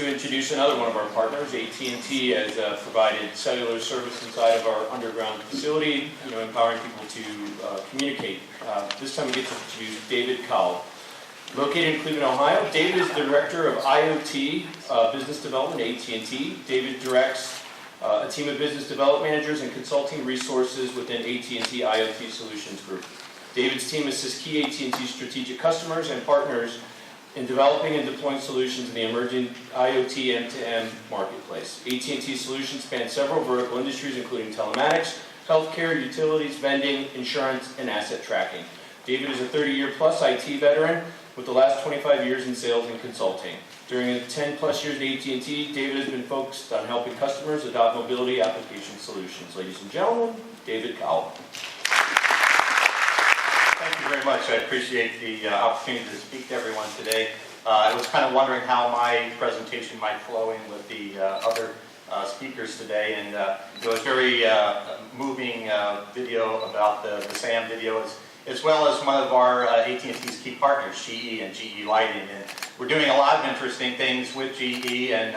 to introduce another one of our partners. AT&T has provided cellular service inside of our underground facility, empowering people to communicate. This time we get to introduce David Cowell. Located in Cleveland, Ohio, David is the Director of IoT Business Development at AT&T. David directs a team of business development managers and consulting resources within AT&T IoT Solutions Group. David's team assists key AT&T strategic customers and partners in developing and deploying solutions in the emerging IoT end-to-end marketplace. AT&T solutions span several vertical industries, including telematics, healthcare, utilities, vending, insurance, and asset tracking. David is a 30-year-plus IT veteran with the last 25 years in sales and consulting. During his 10-plus years at AT&T, David has been focused on helping customers adopt mobility application solutions. Ladies and gentlemen, David Cowell. Thank you very much. I appreciate the opportunity to speak to everyone today. I was kind of wondering how my presentation might flow in with the other speakers today, and it was very moving video about the SAM video, as well as one of our AT&T's key partners, GE and GE Lighting. And we're doing a lot of interesting things with GE, and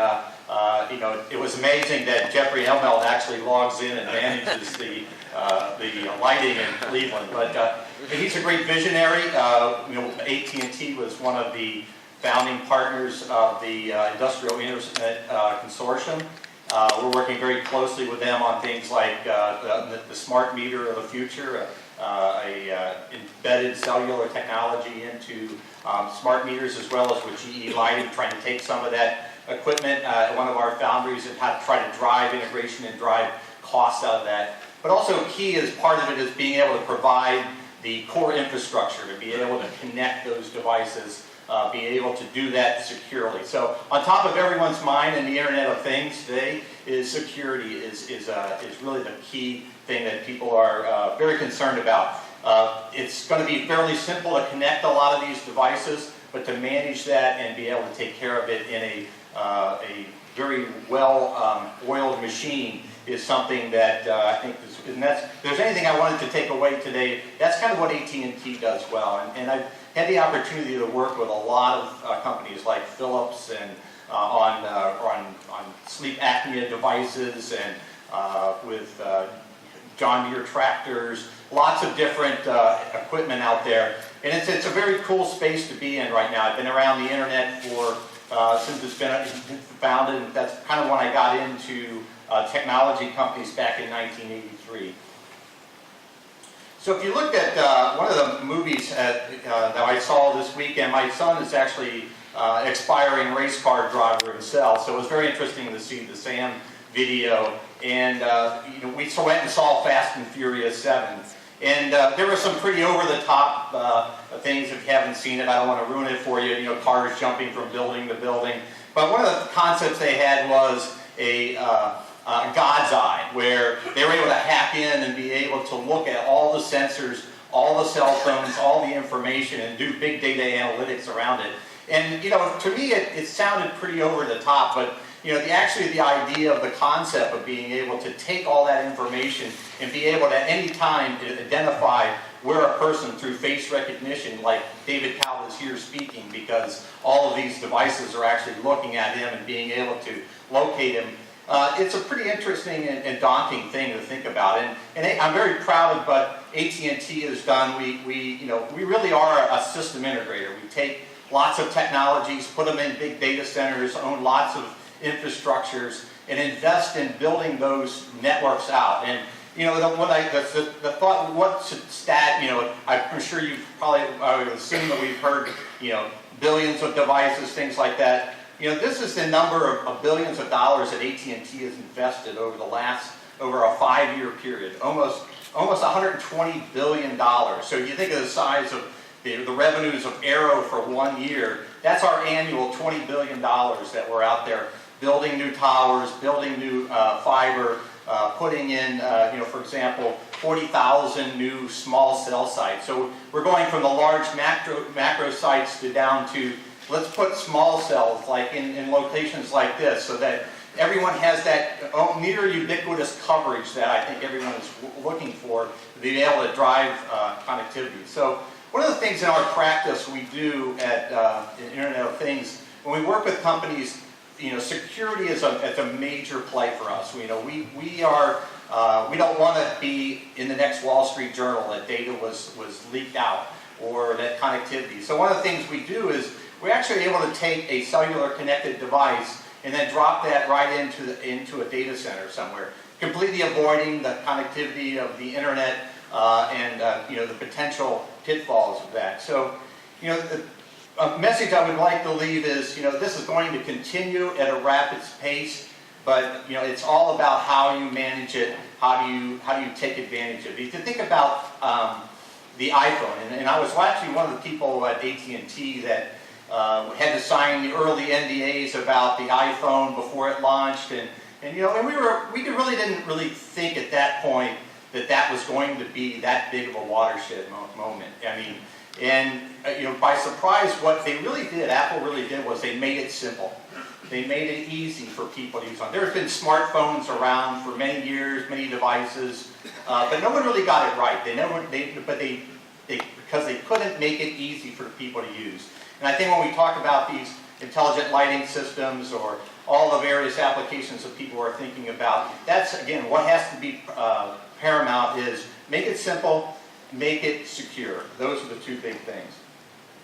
it was amazing that Jeffrey Elmelt actually logs in and manages the lighting in Cleveland. But he's a great visionary. AT&T was one of the founding partners of the Industrial Internet Consortium. We're working very closely with them on things like the smart meter of the future, embedded cellular technology into smart meters, as well as with GE Lighting, trying to take some of that equipment at one of our foundries and how to try to drive integration and drive costs out of that. But also key as part of it is being able to provide the core infrastructure to be able to connect those devices, be able to do that securely. So on top of everyone's mind in the Internet of Things today is security is really the key thing that people are very concerned about. It's going to be fairly simple to connect a lot of these devices, but to manage that and be able to take care of it in a very well-oiled machine is something that I think if there's anything I wanted to take away today, that's kind of what AT&T does well. And I've had the opportunity to work with a lot of companies like Philips and on sleep apnea devices and with John Deere tractors, lots of different equipment out there. And it's a very cool space to be in right now. I've been around the internet for since it's been founded, and that's kind of when I got into technology companies back in 1983. So if you looked at one of the movies that I saw this weekend, my son is actually aspiring race car driver himself, so it was very interesting to see the SAM video. And we went and saw Fast and Furious 7. And there were some pretty over-the-top things. If you haven't seen it, I don't want to ruin it for you. Cars jumping from building to building. But one of the concepts they had was a God's eye, where they were able to hack in and be able to look at all the sensors, all the cell phones, all the information, and do big data analytics around it. And to me, it sounded pretty over the top, but actually the idea of the concept of being able to take all that information and be able to at any time identify where a person through face recognition, like David Cowell is here speaking, because all of these devices are actually looking at him and being able to locate him. It's a pretty interesting and daunting thing to think about, and I'm very proud of what AT&T has done. We really are a system integrator. We take lots of technologies, put them in big data centers, own lots of infrastructures, and invest in building those networks out. And the thought, what should stat? I'm sure you probably, I would assume that we've heard, billions of devices, things like that. This is the number of billions of dollars that AT&T has invested over a 5-year period, almost $120 billion. So you think of the size of the revenues of Arrow for 1 year. That's our annual $20 billion that we're out there building new towers, building new fiber, putting in, for example, 40,000 new small cell sites. So we're going from the large macro sites to down to, let's put small cells like in locations like this, so that everyone has that near ubiquitous coverage that I think everyone is looking for to be able to drive connectivity. So one of the things in our practice we do at Internet of Things, when we work with companies, security is a major play for us. We don't want to be in the next Wall Street Journal that data was leaked out or that connectivity. So one of the things we do is we're actually able to take a cellular connected device and then drop that right into a data center somewhere, completely avoiding the connectivity of the internet and the potential pitfalls of that. So, a message I would like to leave is, this is going to continue at a rapid pace, but it's all about how you manage it, how do you take advantage of it. If you think about the iPhone, and I was actually one of the people at AT&T that had to sign the early NDAs about the iPhone before it launched, and we really didn't really think at that point that was going to be that big of a watershed moment. I mean, and by surprise, what they really did, Apple really did, was they made it simple. They made it easy for people to use on. There have been smartphones around for many years, many devices, but no one really got it right. Because they couldn't make it easy for people to use. And I think when we talk about these intelligent lighting systems or all the various applications that people are thinking about, that's, again, what has to be paramount is make it simple, make it secure. Those are the two big things.